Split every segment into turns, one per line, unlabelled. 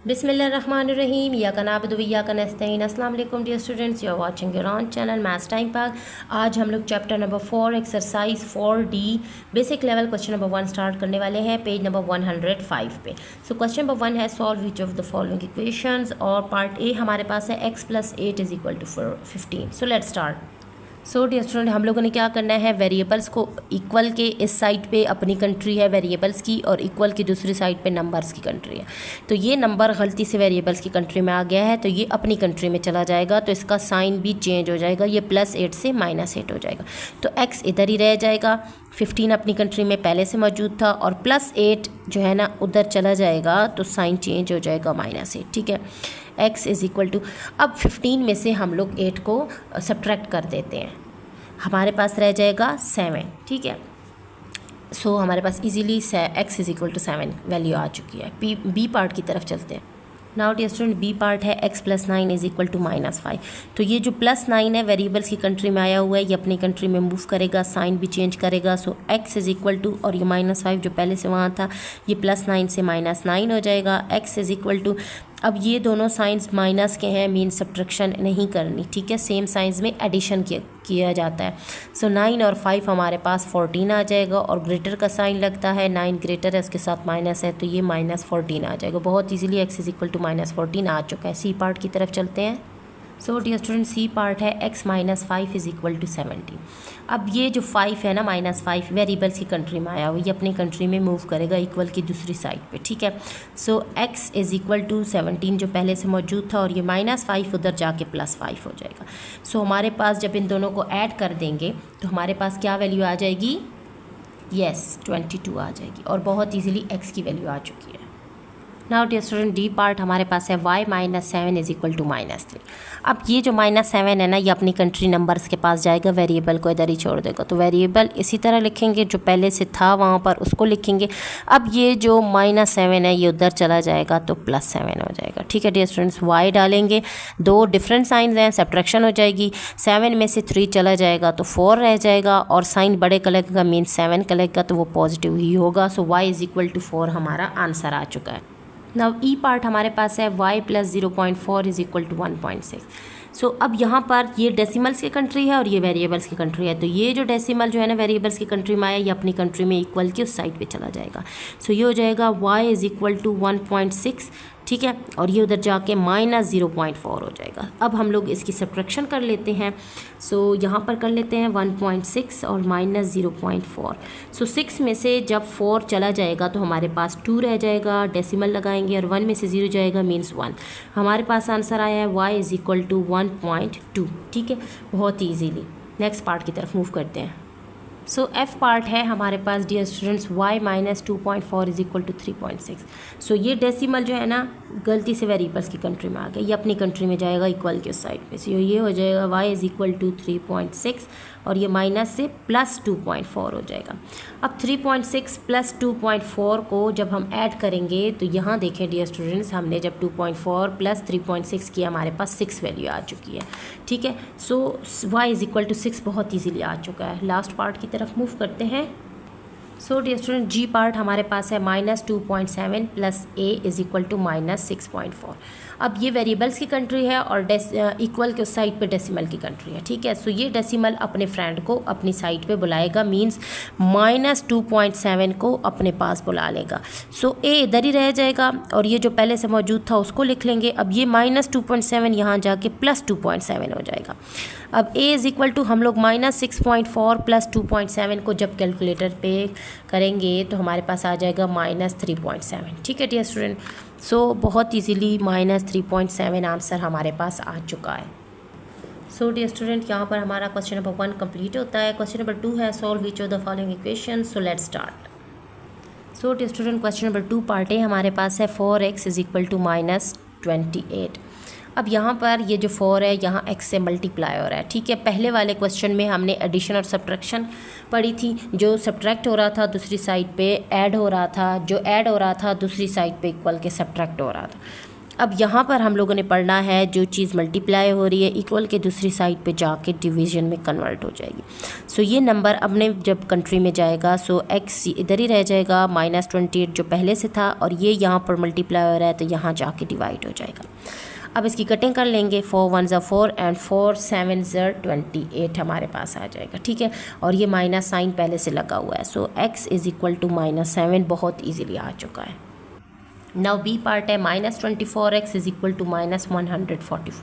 बिस्मिल्लाहिर्रहमानिर्रहीम या कनाबदु या कनस्तईन। अस्सलाम वालेकुम dear students, you are watching your own channel maths time Pak. आज हम लोग chapter number 4 exercise 4D basic level question number 1 start करने वाले हैं पेज नंबर 105 पे। सो क्वेश्चन नंबर 1 है solve which of the following equations, और पार्ट ए हमारे पास है x + 8 = 15। So let's start. So dear student, हम लोगों ने क्या करना है, वेरिएबल्स को इक्वल के इस साइड पे अपनी कंट्री है वेरिएबल्स की, और इक्वल की दूसरी साइड पे नंबर्स की कंट्री है। तो ये नंबर गलती से वेरिएबल्स की कंट्री में आ गया है तो ये अपनी कंट्री में चला जाएगा, तो इसका साइन भी चेंज हो जाएगा, ये +8 से -8 हो जाएगा। तो x इधर ही रह जाएगा, 15 अपनी कंट्री में पहले से मौजूद था, और +8 जो है ना उधर चला जाएगा तो साइन चेंज हो जाएगा -8। ठीक है, x = अब 15 में से हम लोग 8 को सब्ट्रैक्ट कर देते हैं, हमारे पास रह जाएगा 7। ठीक है, सो हमारे पास इजीली x = 7 वैल्यू आ चुकी है। बी पार्ट की तरफ चलते हैं। Now dear student, B part है x + 9 = -5। तो ये जो +9 है वेरिएबल्स की कंट्री में आया हुआ है, ये अपनी कंट्री में मूव करेगा, साइन भी चेंज करेगा। सो x = और ये -5 जो पहले से वहाँ था ये +9 से -9 हो जाएगा। x = अब ये दोनों साइंस माइनस के हैं, मीन सब्ट्रैक्शन नहीं करनी। ठीक है, सेम साइंस में एडिशन किया जाता है। सो 9 और 5 हमारे पास 14 आ जाएगा, और ग्रेटर का साइन लगता है, 9 ग्रेटर है उसके साथ माइनस है तो ये -14 आ जाएगा। बहुत इजीली x = -14 आ चुका है। सी पार्ट की तरफ चलते हैं। So dear student, C part है x - 5 = 70। अब ये जो 5 है ना, -5 वेरिएबल्स की कंट्री में आया हुआ, ये अपनी कंट्री में मूव करेगा इक्वल की दूसरी साइड पे। ठीक है, सो x = 17 जो पहले से मौजूद था, और ये -5 उधर जाके +5 हो जाएगा। सो हमारे पास जब इन दोनों को ऐड कर देंगे तो हमारे पास क्या वैल्यू आ जाएगी, यस 22 आ जाएगी, और बहुत ईजिली x की वैल्यू आ चुकी है। Now dear student, D part हमारे पास है y - 7 = -3। अब ये जो -7 है ना, ये अपनी कंट्री नंबर्स के पास जाएगा, वेरिएबल को इधर ही छोड़ देगा। तो वेरिएबल इसी तरह लिखेंगे, जो पहले से था वहाँ पर उसको लिखेंगे। अब ये जो -7 है ये उधर चला जाएगा तो +7 हो जाएगा। ठीक है डियर स्टूडेंट्स, y डालेंगे, दो डिफरेंट साइंस हैं, सब्ट्रैक्शन हो जाएगी। 7 में से 3 चला जाएगा तो 4 रह जाएगा, और साइन बड़े का लगेगा मीन 7 का लगेगा तो वो पॉजिटिव ही होगा। सो y = 4 हमारा आंसर आ चुका है। नाउ ई पार्ट हमारे पास है y + 0.4 = 1.6। सो अब यहाँ पर ये डेसिमल्स की कंट्री है और ये वेरिएबल्स की कंट्री है। तो ये जो डेसिमल जो है ना वेरिएबल्स की कंट्री में आया, ये अपनी कंट्री में इक्वल की उस साइड पे चला जाएगा। सो ये हो जाएगा y = 1.6। ठीक है, और ये उधर जाके -0.4 हो जाएगा। अब हम लोग इसकी सब्ट्रैक्शन कर लेते हैं। सो यहाँ पर कर लेते हैं 1.6 और -0.4। सो 6 में से जब 4 चला जाएगा तो हमारे पास 2 रह जाएगा, डेसिमल लगाएंगे, और 1 में से 0 जाएगा मीन्स 1। हमारे पास आंसर आया है y = 1.2। ठीक है, बहुत ईजीली नेक्स्ट पार्ट की तरफ मूव करते हैं। सो एफ पार्ट है हमारे पास डियर स्टूडेंट्स y - 2.4 = 3.6। सो ये डेसिमल जो है ना गलती से वेरिएबल्स की कंट्री में आ गया, ये अपनी कंट्री में जाएगा इक्वल के साइड पे। सो ये हो जाएगा y = 3.6, और ये माइनस से +2.4 हो जाएगा। अब 3.6 + 2.4 को जब हम ऐड करेंगे तो यहाँ देखें डियर स्टूडेंट्स, हमने जब 2.4 + 3.6 किया हमारे पास 6 वैल्यू आ चुकी है। ठीक है, सो y = 6 बहुत ईजीली आ चुका है। लास्ट पार्ट की तरफ मूव करते हैं। सो डियर स्टूडेंट, जी पार्ट हमारे पास है -2.7 + a = -6.4। अब ये वेरिएबल्स की कंट्री है और इक्वल के उस साइड पे डेसिमल की कंट्री है। ठीक है, सो ये डेसिमल अपने फ्रेंड को अपनी साइड पे बुलाएगा, मींस -2.7 को अपने पास बुला लेगा। सो a इधर ही रह जाएगा, और ये जो पहले से मौजूद था उसको लिख लेंगे। अब ये -2.7 यहाँ जाके +2.7 हो जाएगा। अब a = हम लोग -6.4 + 2.7 को जब कैलकुलेटर पे करेंगे तो हमारे पास आ जाएगा -3.7। ठीक है डियर स्टूडेंट, सो बहुत इजीली -3.7 आंसर हमारे पास आ चुका है। सो डियर स्टूडेंट, यहाँ पर हमारा क्वेश्चन नंबर 1 कंप्लीट होता है। क्वेश्चन नंबर 2 है solve which of the following equation. So let's start. So dear student, question number 2 part है हमारे पास है 4x = -28। अब यहाँ पर ये जो 4 है यहाँ x से मल्टीप्लाई हो रहा है। ठीक है, पहले वाले क्वेश्चन में हमने एडिशन और सब्ट्रैक्शन पढ़ी थी, जो सब्ट्रैक्ट हो रहा था दूसरी साइड पे ऐड हो रहा था, जो ऐड हो रहा था दूसरी साइड पे इक्वल के सब्ट्रैक्ट हो रहा था। अब यहाँ पर हम लोगों ने पढ़ना है जो चीज़ मल्टीप्लाई हो रही है इक्वल के दूसरी साइड पे जाके डिवीजन में कन्वर्ट हो जाएगी। सो ये नंबर अपने जब कंट्री में जाएगा सो x इधर ही रह जाएगा -28 जो पहले से था, और ये यहाँ पर मल्टीप्लाई हो रहा है तो यहाँ जाके डिवाइड हो जाएगा। अब इसकी कटिंग कर लेंगे, 4 1 ज़ा 4 एंड 4 7 ज़ा 28 हमारे पास आ जाएगा, ठीक है। और ये माइनस साइन पहले से लगा हुआ है, सो x इज़ इक्वल टू -7 बहुत ईजिली आ चुका है। नाउ बी पार्ट है, -24x is equal to -144।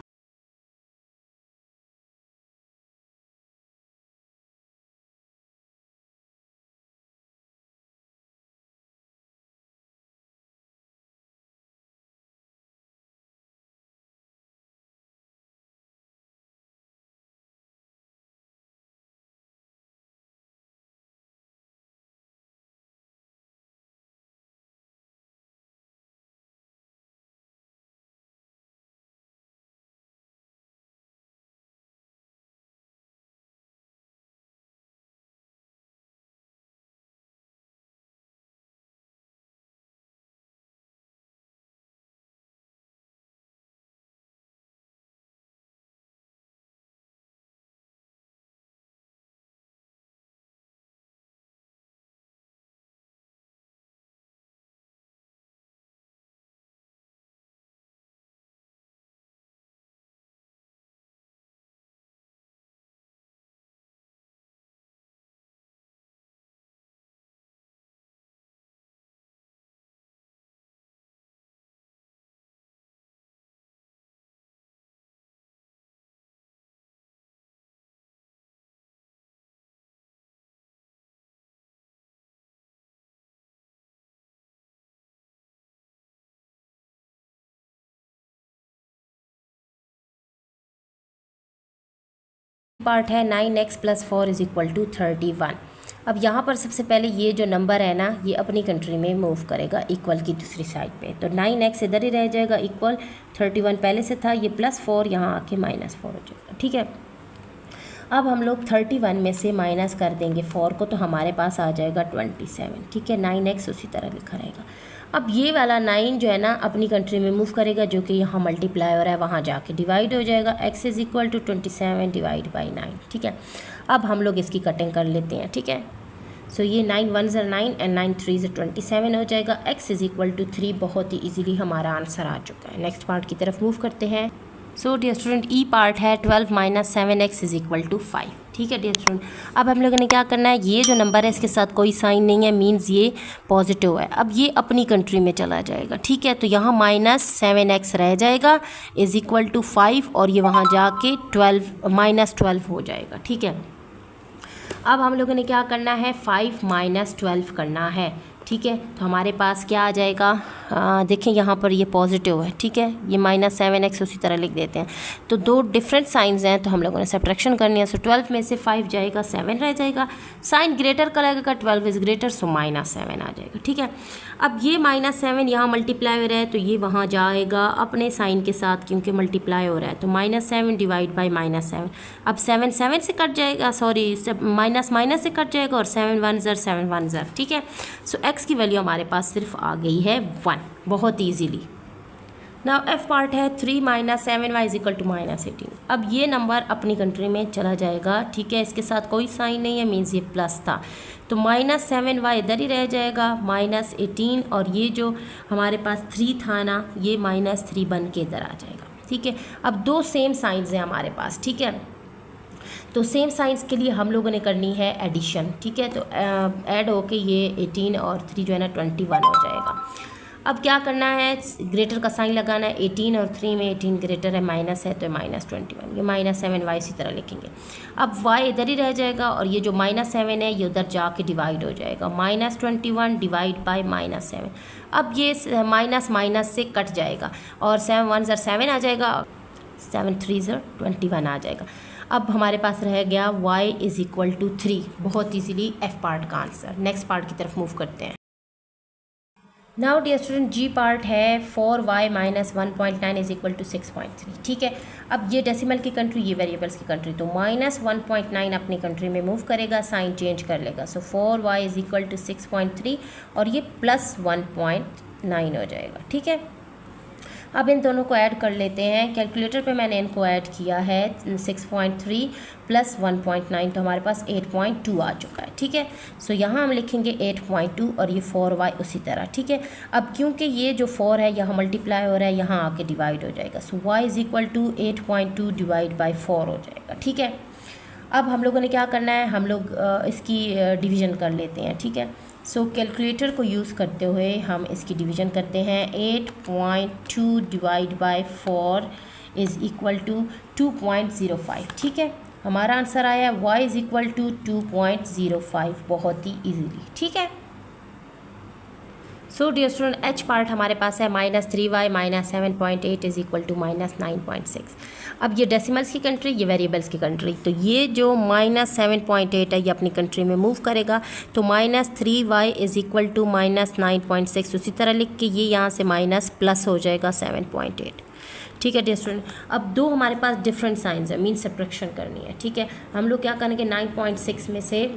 Part है 9x + 4 इज़ इक्वल टू 31। अब यहाँ पर सबसे पहले ये जो नंबर है ना ये अपनी कंट्री में मूव करेगा इक्वल की दूसरी साइड पे, तो 9x इधर ही रह जाएगा, इक्वल 31 पहले से था, ये +4 यहाँ आके -4 हो जाएगा, ठीक है। अब हम लोग 31 में से माइनस कर देंगे 4 को, तो हमारे पास आ जाएगा 27, ठीक है। 9x उसी तरह लिखा रहेगा। अब ये वाला 9 जो है ना अपनी कंट्री में मूव करेगा, जो कि यहाँ मल्टीप्लाई हो रहा है वहाँ जाके डिवाइड हो जाएगा, x is equal to 27 divide by 9, ठीक है। अब हम लोग इसकी कटिंग कर लेते हैं, ठीक है। सो ये 9 1 ज़ा 9 एंड 9 3 ज़ा 27 हो जाएगा, x इज़ इक्वल टू 3 बहुत ही ईजिली हमारा आंसर आ चुका है। नेक्स्ट पार्ट की तरफ मूव करते हैं। सो डियर स्टूडेंट ई पार्ट है 12 - 7x इज़ इक्वल टू 5, ठीक है डियर स्टूडेंट। अब हम लोगों ने क्या करना है, ये जो नंबर है इसके साथ कोई साइन नहीं है, मींस ये पॉजिटिव है। अब ये अपनी कंट्री में चला जाएगा, ठीक है, तो यहाँ -7x रह जाएगा इज़ इक्वल टू 5, और ये वहाँ जाके -12 हो जाएगा, ठीक है। अब हम लोगों ने क्या करना है, 5 - 12 करना है, ठीक है। तो हमारे पास क्या आ जाएगा, देखें यहाँ पर ये पॉजिटिव है, ठीक है, ये -7x उसी तरह लिख देते हैं। तो दो डिफरेंट साइंस हैं, तो हम लोगों ने सब्ट्रैक्शन करनी है। सो 12 में से 5 जाएगा, 7 रह जाएगा, साइन ग्रेटर का लगेगा, 12 इज़ ग्रेटर, सो -7 आ जाएगा, ठीक है। अब ये -7 यहाँ मल्टीप्लाई हो रहा है, तो ये वहाँ जाएगा अपने साइन के साथ, क्योंकि मल्टीप्लाई हो रहा है, तो -7 डिवाइड बाई -7। अब 7 7 से कट जाएगा, सॉरी माइनस से कट जाएगा, और 7 1 ज़र 7 1 ज़र, ठीक है। सो x की वैल्यू हमारे पास सिर्फ आ गई है 1, बहुत ईजीली। नाउ f पार्ट है 3 - 7y इज़ इक्वल टू -18। अब ये नंबर अपनी कंट्री में चला जाएगा, ठीक है, इसके साथ कोई साइन नहीं है, मीन्स ये प्लस था, तो -7y इधर ही रह जाएगा, -18, और ये जो हमारे पास 3 था ना ये -3 बन के इधर आ जाएगा, ठीक है। अब दो सेम साइंस हैं हमारे पास, ठीक है, तो सेम साइंस के लिए हम लोगों ने करनी है एडिशन, ठीक है। तो ऐड होके ये 18 और 3 जो है ना 21 हो जाएगा। अब क्या करना है, ग्रेटर का साइन लगाना है, 18 और 3 में 18 ग्रेटर है, माइनस है, तो -21, ये -7y इसी तरह लिखेंगे। अब y इधर ही रह जाएगा, और ये जो -7 है ये उधर जाके डिवाइड हो जाएगा, -21 डिवाइड बाय -7। अब ये माइनस से कट जाएगा, और 7 1 ज़र 7 आ जाएगा, 7 3 ज़र 21 आ जाएगा। अब हमारे पास रह गया y इज़ इक्वल टू 3, बहुत ईजीली f पार्ट का आंसर। नेक्स्ट पार्ट की तरफ मूव करते हैं। नाउ डियर स्टूडेंट जी पार्ट है 4y - 1.9 इज़ इक्वल टू 6.3, ठीक है। अब ये डेसिमल की कंट्री, ये वेरिएबल्स की कंट्री, तो -1.9 अपनी कंट्री में मूव करेगा, साइन चेंज कर लेगा, सो 4y इज़ इक्वल टू 6.3, और ये +1.9 हो जाएगा, ठीक है। अब इन दोनों को ऐड कर लेते हैं। कैलकुलेटर पे मैंने इनको ऐड किया है 6.3 प्लस 1.9, तो हमारे पास 8.2 आ चुका है। ठीक है, सो यहाँ हम लिखेंगे 8.2 और ये 4y उसी तरह। ठीक है, अब क्योंकि ये जो 4 है यहाँ मल्टीप्लाई हो रहा है, यहाँ आके डिवाइड हो जाएगा, so y is equal to 8.2 divide by 4 हो जाएगा। ठीक है, अब हम लोगों ने क्या करना है, हम लोग इसकी डिवीज़न कर लेते हैं। ठीक है, सो कैलकुलेटर को यूज़ करते हुए हम इसकी डिवीज़न करते हैं। 8.2 divide by 4 is equal to 2.05। ठीक है, हमारा आंसर आया है y इज़ इक्वल टू 2.05, बहुत ही ईजीली। ठीक है, so dear student H part हमारे पास है -3y minus 7.8 is equal to -9.6। अब ये डेसिमल्स की कंट्री, ये वेरिएबल्स की कंट्री, तो ये जो -7.8 है ये अपनी कंट्री में मूव करेगा, तो -3y इज़ इक्वल टू -9.6 उसी तरह लिख के ये यहाँ से माइनस प्लस हो जाएगा 7.8। ठीक है डियर स्टूडेंट, अब दो हमारे पास डिफरेंट साइंस है, मीन सब्ट्रैक्शन करनी है। ठीक है, हम लोग क्या करेंगे 9.6 में से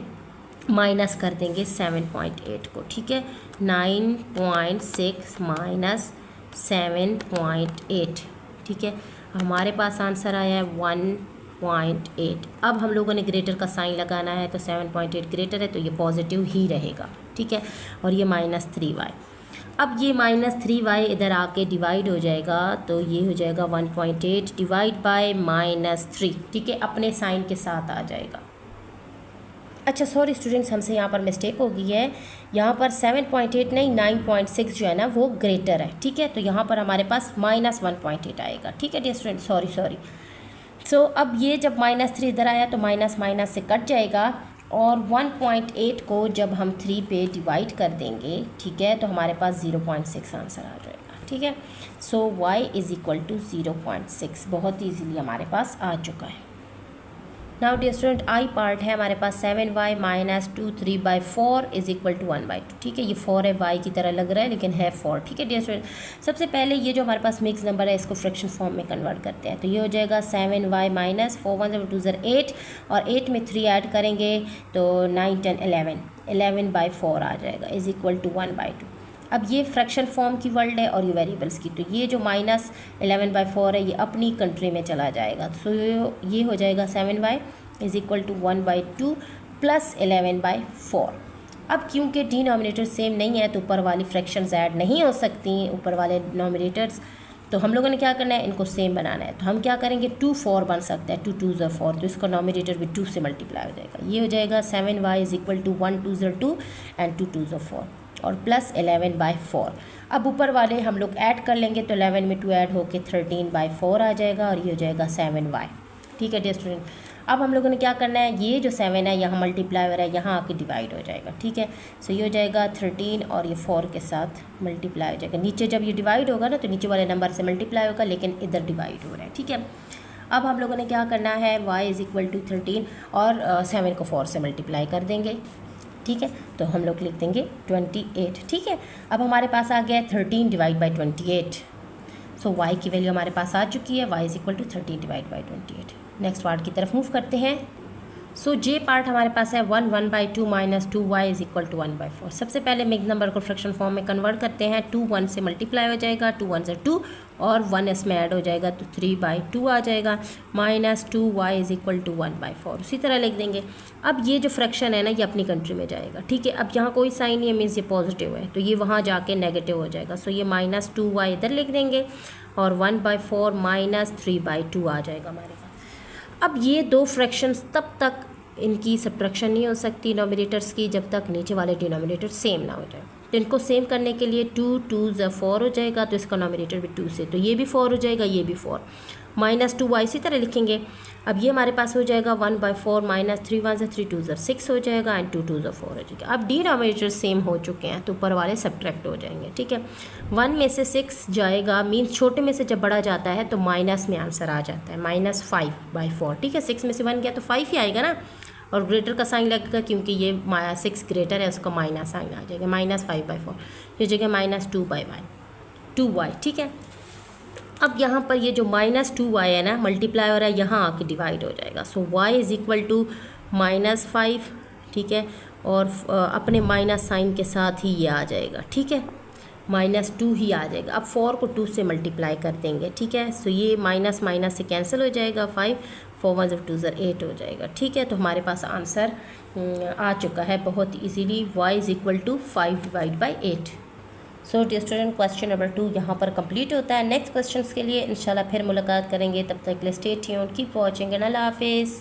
माइनस कर देंगे 7.8 को। ठीक है, 9.6 माइनस 7.8। ठीक है, हमारे पास आंसर आया है 1.8। अब हम लोगों ने ग्रेटर का साइन लगाना है, तो 7.8 ग्रेटर है तो ये पॉजिटिव ही रहेगा। ठीक है, और ये -3y, अब ये -3y इधर आके डिवाइड हो जाएगा, तो ये हो जाएगा 1.8 डिवाइड बाय -3। ठीक है, अपने साइन के साथ आ जाएगा। अच्छा सॉरी स्टूडेंट्स, हमसे यहाँ पर मिस्टेक हो गई है, यहाँ पर 7.8 नहीं 9.6 जो है ना वो ग्रेटर है। ठीक है, तो यहाँ पर हमारे पास -1.8 आएगा। ठीक है डियर स्टूडेंट, सॉरी। सो अब ये जब -3 इधर आया तो माइनस माइनस से कट जाएगा, और 1.8 को जब हम 3 पे डिवाइड कर देंगे, ठीक है, तो हमारे पास 0.6 आंसर आ जाएगा। ठीक है, so y is equal to 0.6 बहुत ईजीली हमारे पास आ चुका है। Now dear student I part है हमारे पास 7y minus 2/3 is equal to 1/2। ठीक है, ये 4 है, y की तरह लग रहा है लेकिन है 4। ठीक है डियर स्टूडेंट, सबसे पहले ये जो हमारे पास मिक्स नंबर है इसको फ्रैक्शन फॉर्म में कन्वर्ट करते हैं, तो ये हो जाएगा 7y माइनस 4 1 2 8, और 8 में 3 ऐड करेंगे तो 9 10 11/4 आ जाएगा इज़ इक्वल टू 1/2। अब ये फ्रैक्शन फॉर्म की वर्ल्ड है और ये वेरिएबल्स की, तो ये जो -11/4 है ये अपनी कंट्री में चला जाएगा, सो ये हो जाएगा 7y is equal to 1/2 plus 11/4। अब क्योंकि डिनोमिनेटर सेम नहीं है तो ऊपर वाली फ्रैक्शंस ऐड नहीं हो सकती, ऊपर वाले डिनोमिनेटर्स, तो हम लोगों ने क्या करना है, इनको सेम बनाना है। तो हम क्या करेंगे 2 4 बन सकता है, 2 2 ज़ 4, तो इसका नोमिनेटर भी 2 से मल्टीप्लाई हो जाएगा। ये हो जाएगा 7y इज़ इक्वल टू 1 2 ज़ 2 एंड 2 2 ज़ 4 और प्लस 11/4। अब ऊपर वाले हम लोग ऐड कर लेंगे, तो 11 में 2 ऐड होके 13/4 आ जाएगा, और ये हो जाएगा 7y। ठीक है डियर स्टूडेंट, अब हम लोगों ने क्या करना है, ये जो 7 है यहाँ मल्टीप्लाई हो रहा है, यहाँ आके डिवाइड हो जाएगा। ठीक है, सो ये हो जाएगा 13 और ये 4 के साथ मल्टीप्लाई हो जाएगा। नीचे जब ये डिवाइड होगा ना तो नीचे वाले नंबर से मल्टीप्लाई होगा, लेकिन इधर डिवाइड हो रहा है। ठीक है, अब हम लोगों ने क्या करना है, y इज़ इक्वल टू 13 और 7 को 4 से मल्टीप्लाई कर देंगे। ठीक है, तो हम लोग लिख देंगे 28। ठीक है, अब हमारे पास आ गया 13 डिवाइड बाई 28, सो y की वैल्यू हमारे पास आ चुकी है, y is equal to 13 divide by 28। Next part की तरफ मूव करते हैं। सो जे पार्ट हमारे पास है 1/2 minus 2y is equal to 1/4। सबसे पहले मिक्स नंबर को फ्रैक्शन फॉर्म में कन्वर्ट करते हैं। 2 1 से मल्टीप्लाई हो जाएगा, 2 1 से 2 और 1 इसमें ऐड हो जाएगा, तो 3/2 आ जाएगा, minus 2y is equal to 1/4 उसी तरह लिख देंगे। अब ये जो फ्रैक्शन है ना ये अपनी कंट्री में जाएगा। ठीक है, अब यहाँ कोई साइन नहीं है, मीन्स ये पॉजिटिव है, तो ये वहाँ जाके नेगेटिव हो जाएगा, सो ये माइनस 2y इधर लिख देंगे, और 1/4 माइनस 3/2 आ जाएगा हमारे पास। अब ये दो फ्रैक्शंस तब तक इनकी सब्ट्रैक्शन नहीं हो सकती नोमिनेटर्स की जब तक नीचे वाले डिनोमिनेटर सेम ना हो जाए। तो इनको सेम करने के लिए 2 2 ज़ 4 हो जाएगा, तो इसका नोमिनेटर भी 2 से, तो ये भी 4 हो जाएगा, ये भी 4, माइनस 2y इसी तरह लिखेंगे। अब ये हमारे पास हो जाएगा 1/4 माइनस 3 1 ज़ 3 2 ज़ 6 हो जाएगा, एंड 2 2 ज़ 4 हो जाएगा। अब डिनोमिनेटर सेम हो चुके हैं तो ऊपर वाले सब्ट्रैक्ट हो जाएंगे। ठीक है, 1 में से 6 जाएगा, मीन्स छोटे में से जब बड़ा जाता है तो माइनस में आंसर आ जाता है, -5/4। ठीक है, 6 में से 1 गया तो 5 ही आएगा ना, और ग्रेटर का साइन लगेगा क्योंकि ये 6 ग्रेटर है, उसका माइनस साइन आ जाएगा, -5/4, ये जगह -2y। ठीक है, अब यहाँ पर ये जो -2y है ना मल्टीप्लाई हो रहा है, यहाँ आके डिवाइड हो जाएगा, so y is equal to -5। ठीक है, और अपने माइनस साइन के साथ ही ये आ जाएगा। ठीक है, -2 ही आ जाएगा। अब 4 को 2 से मल्टीप्लाई कर देंगे, ठीक है। सो ये माइनस माइनस से कैंसिल हो जाएगा, 5 4 1 2 8 हो जाएगा, ठीक है। तो हमारे पास आंसर आ चुका है बहुत easily, y = 5/8। So dear student, question number 2 यहाँ पर कंप्लीट होता है। नेक्स्ट क्वेश्चन के लिए इंशाल्लाह फिर मुलाकात करेंगे, तब तक के लिए stay tuned, keep watching and अल्लाह हाफिज़।